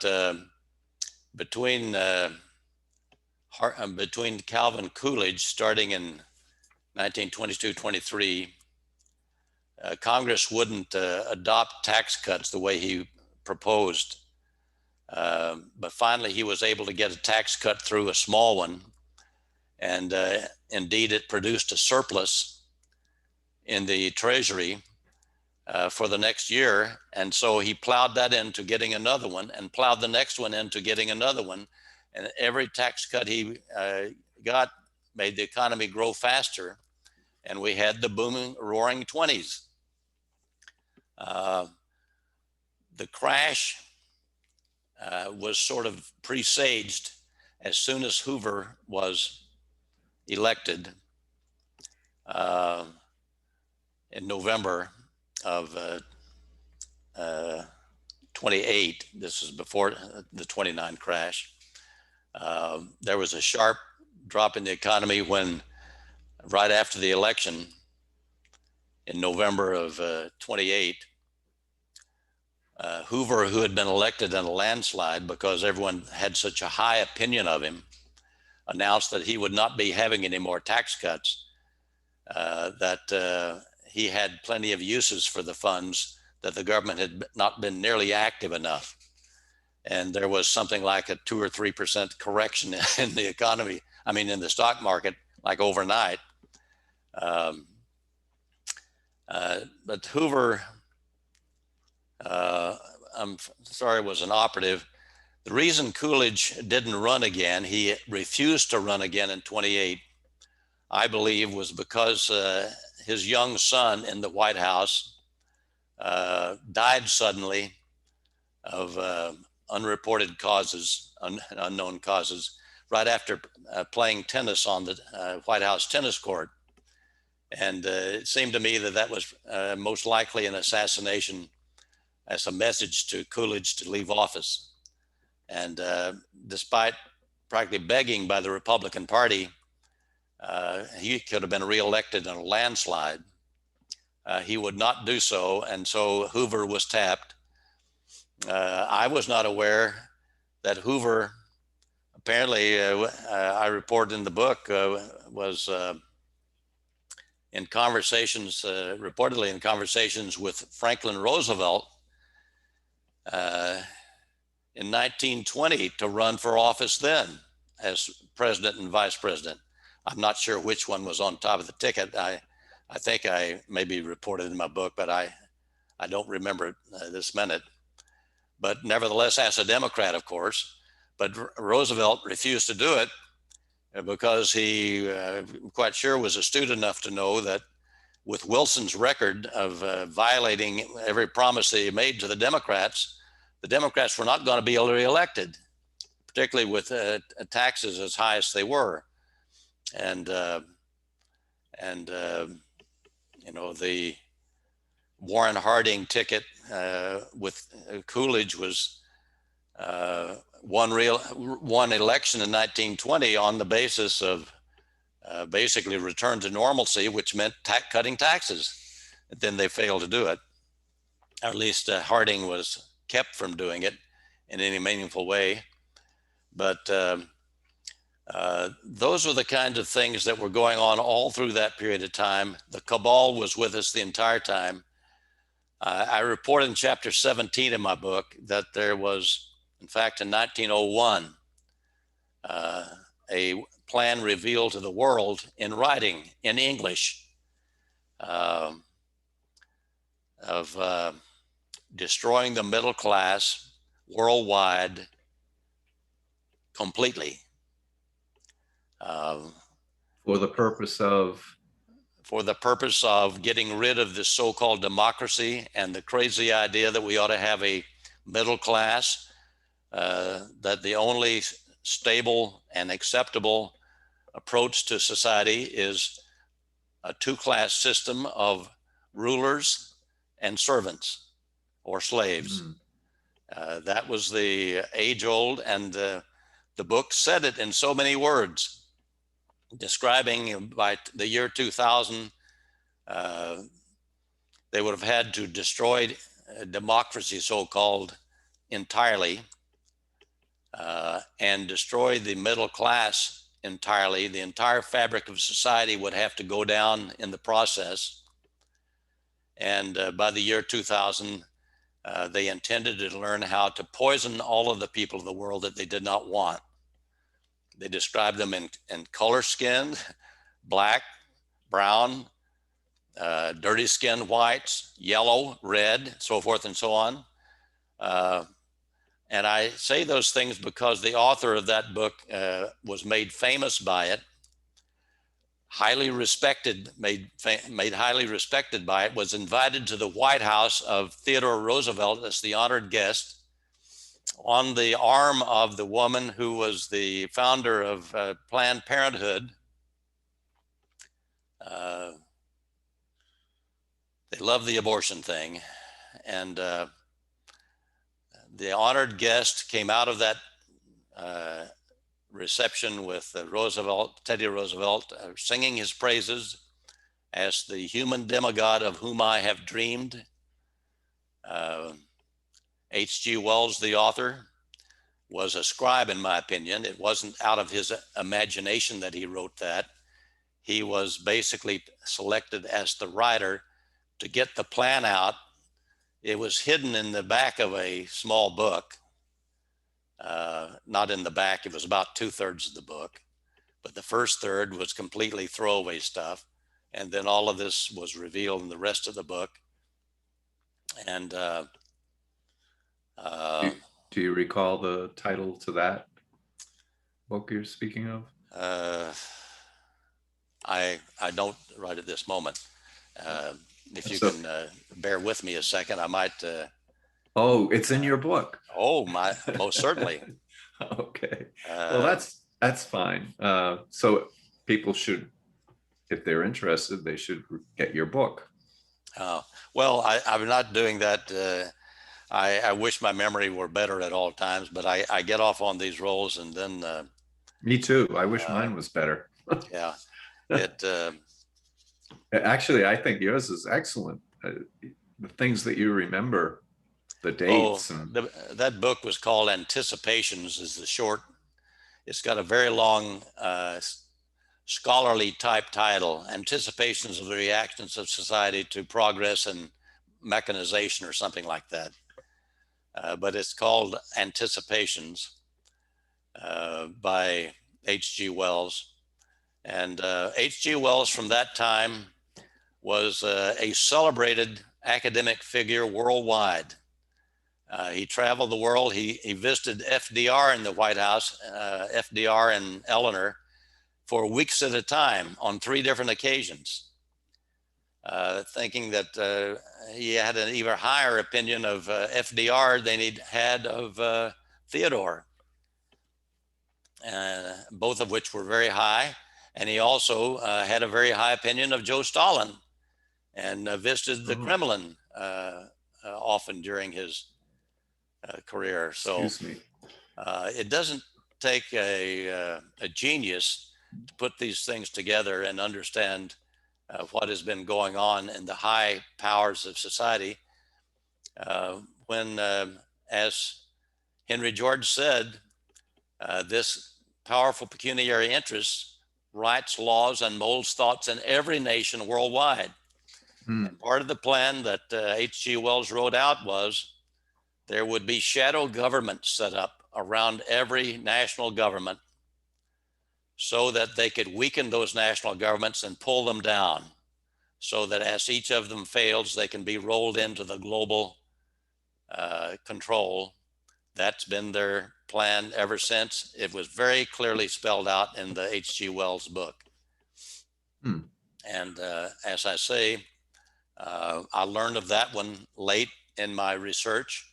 between Calvin Coolidge, starting in 1922-23, Congress wouldn't adopt tax cuts the way he proposed. But finally, he was able to get a tax cut through, a small one. And indeed, it produced a surplus in the Treasury for the next year. And so he plowed that into getting another one and plowed the next one into getting another one. And every tax cut he got made the economy grow faster. And we had the booming, roaring 20s. The crash was sort of presaged as soon as Hoover was elected in November of 28. This is before the 29 crash. There was a sharp drop in the economy when, right after the election in November of 28, Hoover, who had been elected in a landslide because everyone had such a high opinion of him, announced that he would not be having any more tax cuts, that he had plenty of uses for the funds, that the government had not been nearly active enough. And there was something like a 2 or 3% correction in the economy, I mean, in the stock market, like overnight. But Hoover, I'm sorry, was an operative. The reason Coolidge didn't run again, he refused to run again in 28, I believe, was because his young son in the White House died suddenly of unreported causes, unknown causes, right after playing tennis on the White House tennis court. And it seemed to me that that was most likely an assassination as a message to Coolidge to leave office. And despite practically begging by the Republican Party, he could have been reelected in a landslide. He would not do so, and so Hoover was tapped. I was not aware that Hoover, apparently, I report in the book, was in conversations, reportedly in conversations with Franklin Roosevelt in 1920 to run for office then as president and vice president. I'm not sure which one was on top of the ticket. I think I maybe reported in my book, but I don't remember it this minute. But nevertheless, as a Democrat, of course, but Roosevelt refused to do it because he quite sure was astute enough to know that with Wilson's record of violating every promise that he made to the Democrats were not going to be reelected, particularly with taxes as high as they were. And you know, the Warren Harding ticket with Coolidge was won election in 1920 on the basis of basically return to normalcy, which meant cutting taxes. Then they failed to do it. Or at least Harding was kept from doing it in any meaningful way. But those were the kinds of things that were going on all through that period of time. The cabal was with us the entire time. I report in chapter 17 of my book that there was, in fact, in 1901, a plan revealed to the world in writing, in English, of destroying the middle class worldwide completely. For the purpose of? For the purpose of getting rid of this so-called democracy and the crazy idea that we ought to have a middle class, that the only stable and acceptable approach to society is a two-class system of rulers and servants or slaves. That was the age-old, and the book said it in so many words, describing by the year 2000, they would have had to destroy democracy, so-called, entirely, and destroy the middle class entirely. The entire fabric of society would have to go down in the process. And by the year 2000, they intended to learn how to poison all of the people of the world that they did not want. They described them in color skinned, black, brown, dirty skinned whites, yellow, red, so forth and so on. And I say those things because the author of that book was made famous by it, highly respected, made highly respected by it, was invited to the White House of Theodore Roosevelt as the honored guest, on the arm of the woman who was the founder of Planned Parenthood. They love the abortion thing. And the honored guest came out of that reception with Teddy Roosevelt, singing his praises as the human demigod of whom I have dreamed. H.G. Wells, the author, was a scribe, in my opinion. It wasn't out of his imagination that he wrote that. He was basically selected as the writer to get the plan out. It was hidden in the back of a small book. Not in the back, it was about 2/3 of the book. But the first third was completely throwaway stuff. And then all of this was revealed in the rest of the book. And do you recall the title to that book you're speaking of? I don't right at this moment. If you can bear with me a second, I might. Oh, it's in your book. Oh, most certainly. Okay. Well, that's fine. So people should, if they're interested, they should get your book. Well, I'm not doing that. I wish my memory were better at all times, but I get off on these rolls and then. Me too. I wish mine was better. Yeah. Actually, I think yours is excellent. The things that you remember, the dates. That book was called Anticipations, is the short. It's got a very long scholarly type title, Anticipations of the Reactions of Society to Progress and Mechanization, or something like that. But it's called Anticipations by H.G. Wells. And H.G. Wells from that time was a celebrated academic figure worldwide. He traveled the world. He visited FDR in the White House, FDR and Eleanor, for weeks at a time on 3 different occasions, thinking that he had an even higher opinion of FDR than he'd had of Theodore, both of which were very high. And he also had a very high opinion of Joe Stalin, and visited the Kremlin often during his career. So Excuse me. it doesn't take a genius to put these things together and understand what has been going on in the high powers of society. When, as Henry George said, this powerful pecuniary interest writes laws and molds thoughts in every nation worldwide. And part of the plan that H.G. Wells wrote out was there would be shadow governments set up around every national government so that they could weaken those national governments and pull them down, so that as each of them fails, they can be rolled into the global control. That's been their plan ever since. It was very clearly spelled out in the H.G. Wells book. And as I say, I learned of that one late in my research.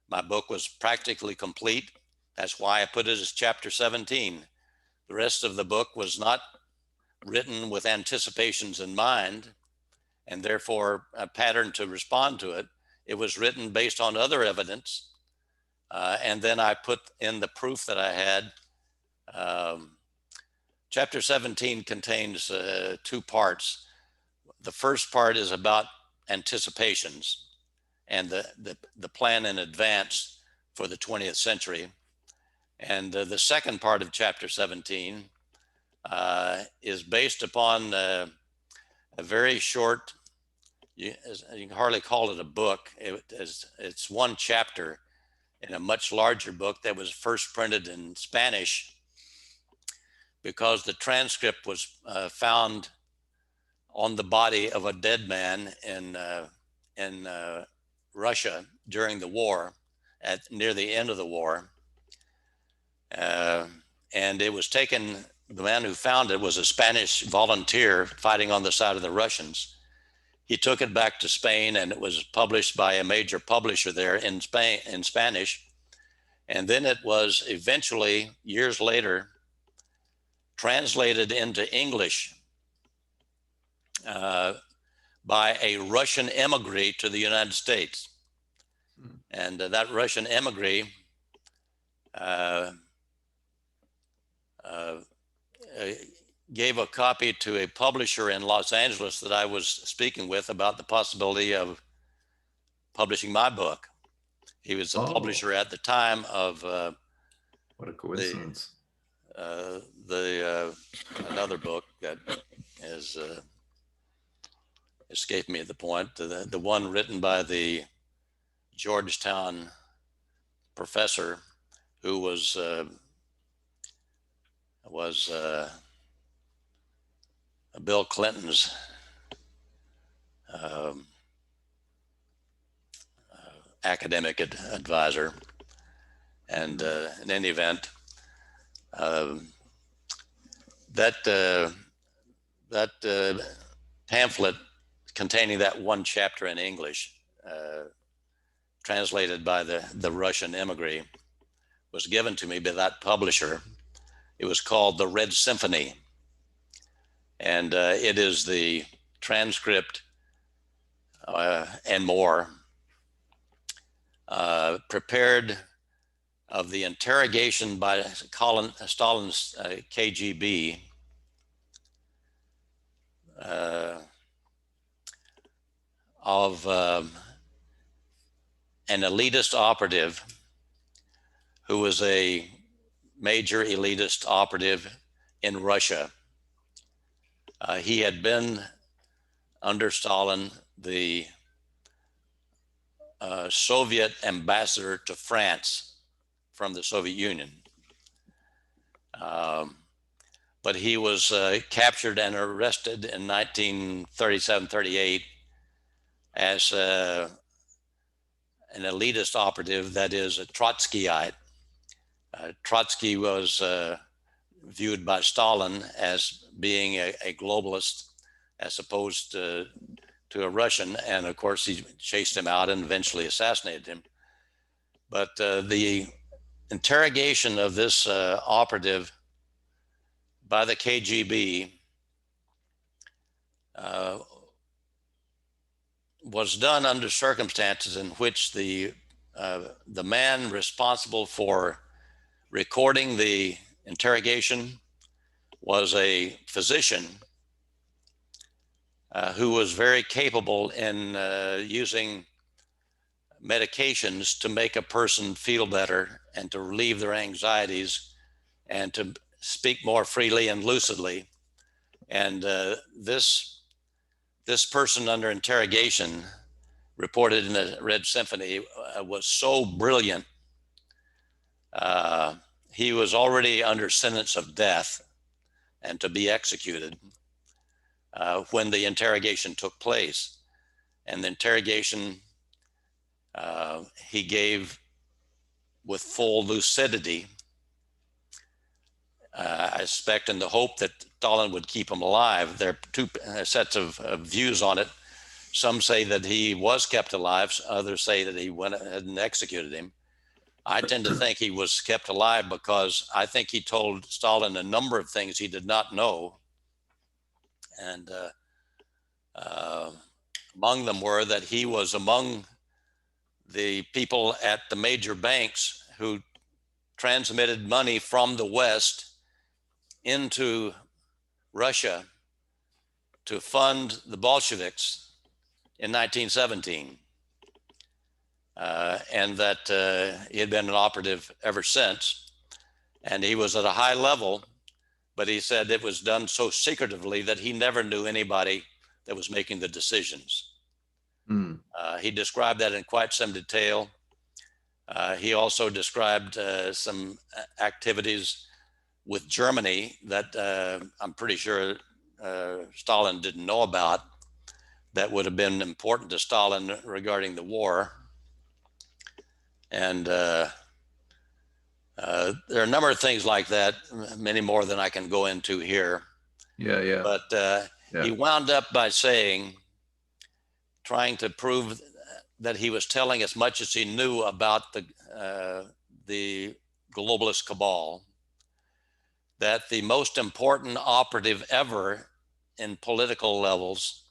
My book was practically complete. That's why I put it as chapter 17. The rest of the book was not written with anticipations in mind, and therefore a pattern to respond to it. It was written based on other evidence. And then I put in the proof that I had. Chapter 17 contains 2 parts. The first part is about anticipations and the plan in advance for the 20th century. And the second part of chapter 17 is based upon a very short, you can hardly call it a book. It's 1 chapter in a much larger book that was first printed in Spanish, because the transcript was found on the body of a dead man in Russia during the war, near the end of the war. And it was taken, the man who found it was a Spanish volunteer fighting on the side of the Russians. He took it back to Spain, and it was published by a major publisher there in Spain, in Spanish. And then it was eventually, years later, translated into English by a Russian emigre to the United States. And that Russian emigre gave a copy to a publisher in Los Angeles that I was speaking with about the possibility of publishing my book. He was a publisher at the time of what a coincidence. Another book that is escaped me at the point, the one written by the Georgetown professor who was Bill Clinton's academic advisor. And in any event, that pamphlet containing that 1 chapter in English, translated by the Russian emigre, was given to me by that publisher. It was called The Red Symphony. And it is the transcript and more prepared of the interrogation by Stalin's KGB of an elitist operative who was a major elitist operative in Russia. He had been, under Stalin, the Soviet ambassador to France from the Soviet Union. but he was captured and arrested in 1937-38 as an elitist operative, that is a Trotskyite. Trotsky was viewed by Stalin as being a globalist as opposed to a Russian. And of course, he chased him out and eventually assassinated him. But the interrogation of this operative by the KGB was done under circumstances in which the man responsible for recording the interrogation was a physician who was very capable in using medications to make a person feel better and to relieve their anxieties and to speak more freely and lucidly. And this person under interrogation, reported in the Red Symphony, was so brilliant. He was already under sentence of death and to be executed when the interrogation took place. And the interrogation he gave with full lucidity, I suspect in the hope that Stalin would keep him alive. There are two sets of views on it. Some say that he was kept alive. Others say that he went ahead and executed him. I tend to think he was kept alive because I think he told Stalin a number of things he did not know. And among them were that he was among the people at the major banks who transmitted money from the West into Russia to fund the Bolsheviks in 1917. And that he had been an operative ever since. And he was at a high level, but he said it was done so secretively that he never knew anybody that was making the decisions. He described that in quite some detail. He also described some activities with Germany that I'm pretty sure Stalin didn't know about, that would have been important to Stalin regarding the war. And there are a number of things like that, many more than I can go into here. Yeah. But he wound up by saying, trying to prove that he was telling as much as he knew about the globalist cabal, that the most important operative ever in political levels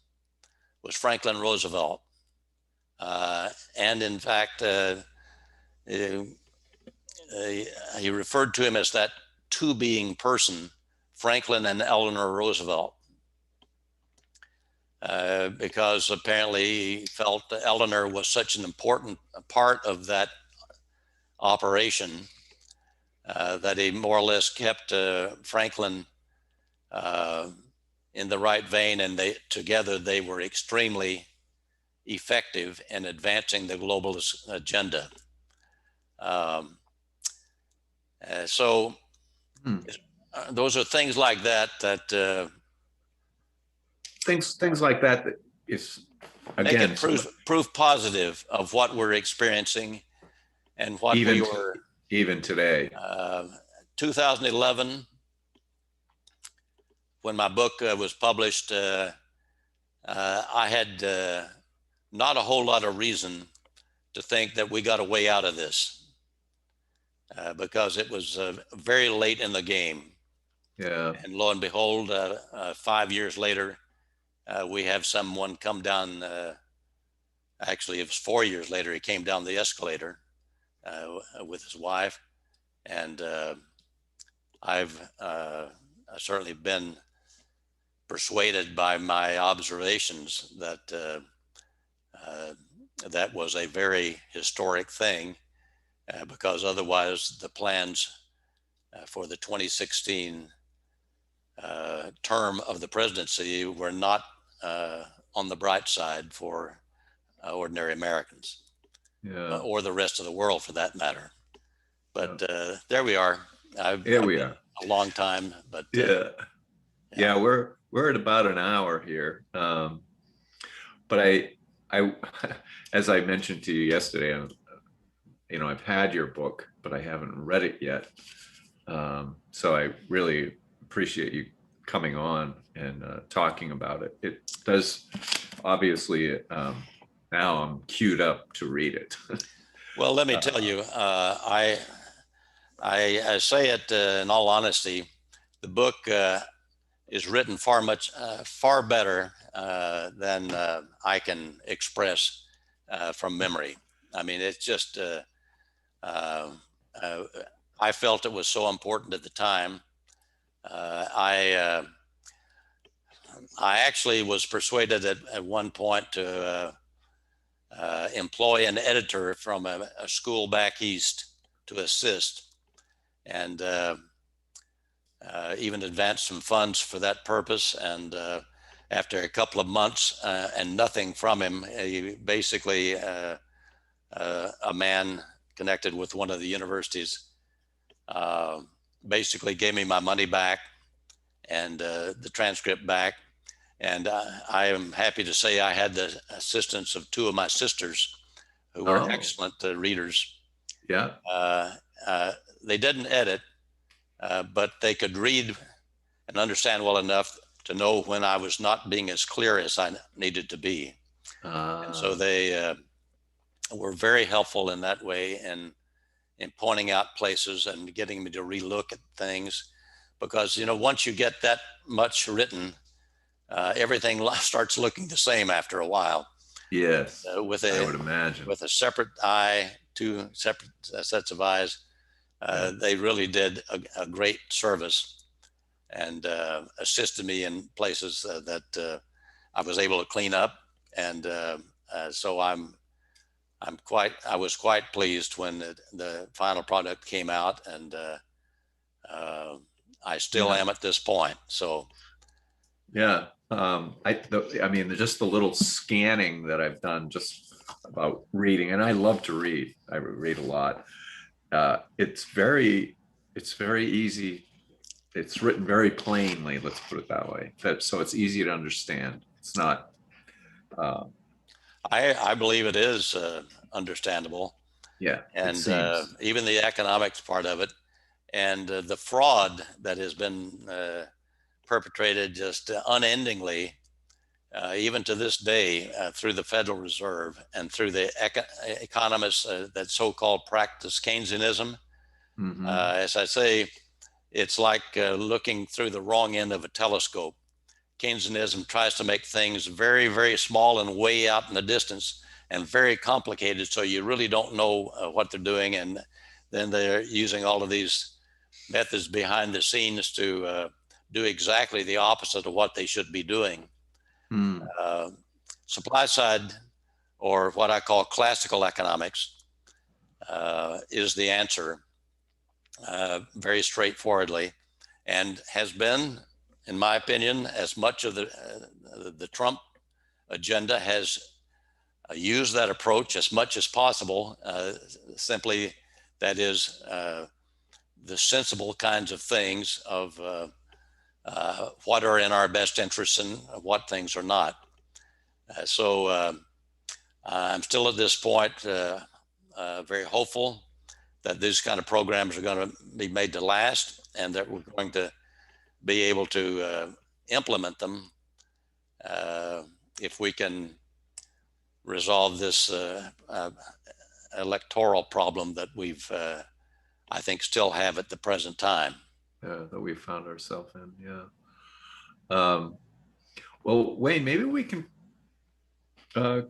was Franklin Roosevelt. And in fact, he referred to him as that two-being person, Franklin and Eleanor Roosevelt, because apparently he felt that Eleanor was such an important part of that operation that he more or less kept Franklin in the right vein, and together they were extremely effective in advancing the globalist agenda. So those are things like that things like that is, again, make it proof positive of what we're experiencing and what we were. Even today. 2011, when my book was published, I had not a whole lot of reason to think that we got a way out of this, because it was very late in the game. Yeah. And lo and behold, 5 years later, we have someone come down. Actually, it was 4 years later, he came down the escalator with his wife. And I've certainly been persuaded by my observations that that was a very historic thing, because otherwise the plans for the 2016 term of the presidency were not on the bright side for ordinary Americans, or the rest of the world for that matter. But there we are. We are. a long time, but Yeah. Yeah, we're at about an hour here. But I, as I mentioned to you yesterday, I've had your book, but I haven't read it yet. So I really appreciate you coming on and talking about it. It does, obviously, now I'm queued up to read it. well, let me tell you, I say it in all honesty, the book is written far better than I can express from memory. I mean, it's just uh, uh, I felt it was so important at the time. I actually was persuaded at one point to employ an editor from a school back east to assist, and even advanced some funds for that purpose. And after a couple of months and nothing from him, he basically, a man connected with one of the universities, basically gave me my money back and the transcript back. And I am happy to say I had the assistance of two of my sisters who were Oh, excellent readers. yeah. They didn't edit, but they could read and understand well enough to know when I was not being as clear as I needed to be. And so they were very helpful in that way in pointing out places and getting me to relook at things. Because, once you get that much written, everything starts looking the same after a while. Yes, I would imagine. With a separate eye, two separate sets of eyes, they really did a great service and assisted me in places that I was able to clean up. And so I was quite pleased when the final product came out, and I still Yeah. am at this point. So Yeah. I mean, just the little scanning that I've done just about reading, and I love to read. I read a lot. It's very easy. It's written very plainly. Let's put it that way. So it's easy to understand. It's not. Uh, I believe it is understandable, yeah, it and seems. even the economics part of it, and the fraud that has been perpetrated just unendingly, even to this day, through the Federal Reserve and through the economists that so-called practice Keynesianism. Hmm. As I say, it's like looking through the wrong end of a telescope. Keynesianism tries to make things very, very small and way out in the distance and very complicated, so you really don't know what they're doing. And then they're using all of these methods behind the scenes to do exactly the opposite of what they should be doing. Mm. Uh, Supply side, or what I call classical economics, is the answer, very straightforwardly, and has been, in my opinion, as much of the Trump agenda has used that approach as much as possible. Simply, that is the sensible kinds of things of what are in our best interests and what things are not. So I'm still at this point very hopeful that these kind of programs are going to be made to last, and that we're going to be able to implement them if we can resolve this electoral problem that we've, I think, still have at the present time. Yeah, that we found ourselves in. Yeah. Well, Wayne, maybe we can uh,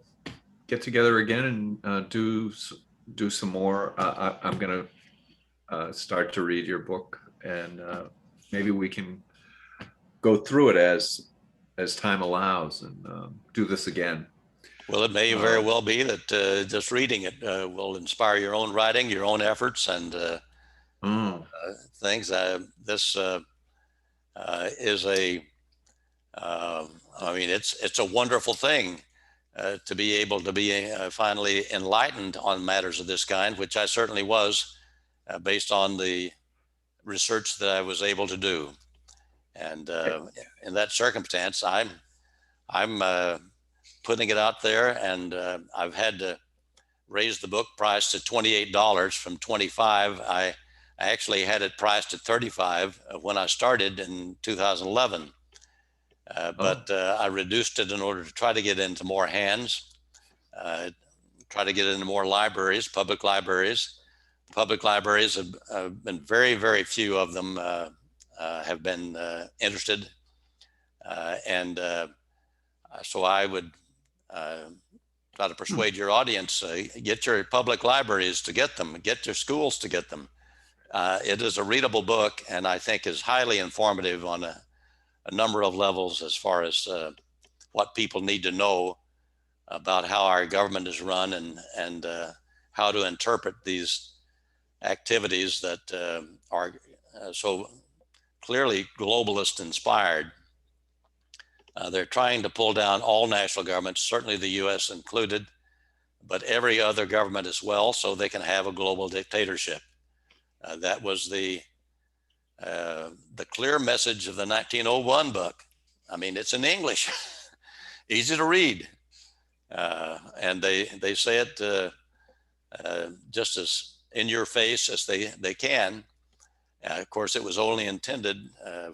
get together again and do some more. I'm gonna start to read your book, and maybe we can go through it as time allows, and do this again. Well, it may very well be that just reading it will inspire your own writing, your own efforts, and things. This is a, I mean, it's a wonderful thing to be able to be finally enlightened on matters of this kind, which I certainly was, based on the research that I was able to do. And in that circumstance, I'm putting it out there, and I've had to raise the book price to $28 from 25. I actually had it priced at 35 when I started in 2011. But I reduced it in order to try to get into more hands, try to get into more libraries, public libraries. Public libraries have been very, very few of them have been interested. And so I would try to persuade your audience, get your public libraries to get them, get your schools to get them. It is a readable book, and I think is highly informative on a number of levels as far as what people need to know about how our government is run, and how to interpret these activities that are so clearly globalist inspired. They're trying to pull down all national governments, certainly the US included, but every other government as well, so they can have a global dictatorship. That was the clear message of the 1901 book. I mean, it's in English, easy to read. And they say it just as in your face as they can. Of course, it was only intended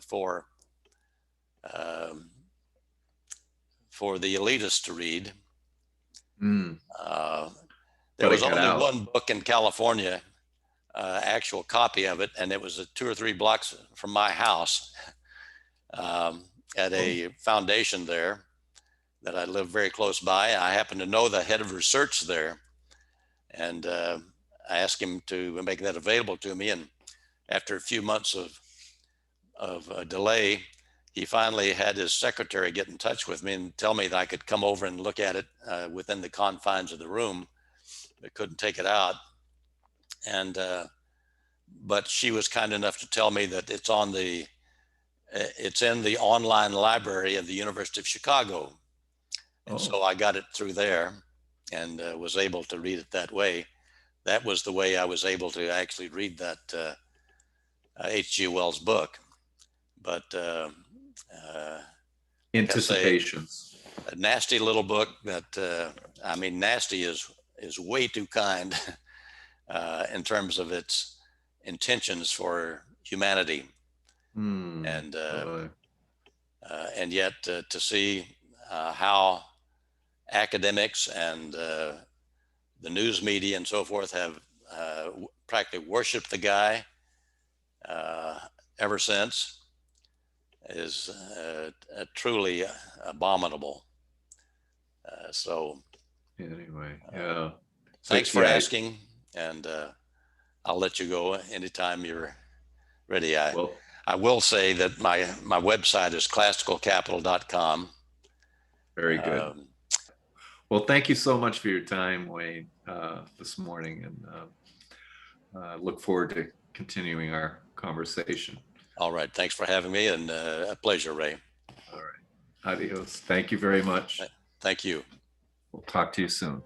for the elitists to read. There was only one book in California, actual copy of it, and it was 2 or 3 blocks from my house at a foundation there that I live very close by. I happen to know the head of research there, and I asked him to make that available to me. And after a few months of delay, he finally had his secretary get in touch with me and tell me that I could come over and look at it within the confines of the room. I couldn't take it out. And but she was kind enough to tell me that it's in the online library of the University of Chicago. And so I got it through there and was able to read it that way. That was the way I was able to actually read that H.G. Wells book. But Anticipations. A nasty little book that, I mean, nasty is way too kind in terms of its intentions for humanity. And yet to see how academics and the news media and so forth have practically worshiped the guy ever since is truly abominable. So anyway, yeah. Thanks for asking, and I'll let you go anytime you're ready. I will say that my website is classicalcapital.com. Very good. Well, thank you so much for your time, Wayne, this morning, and look forward to continuing our conversation. All right. Thanks for having me, and a pleasure, Ray. All right. Adios. Thank you very much. Thank you. We'll talk to you soon.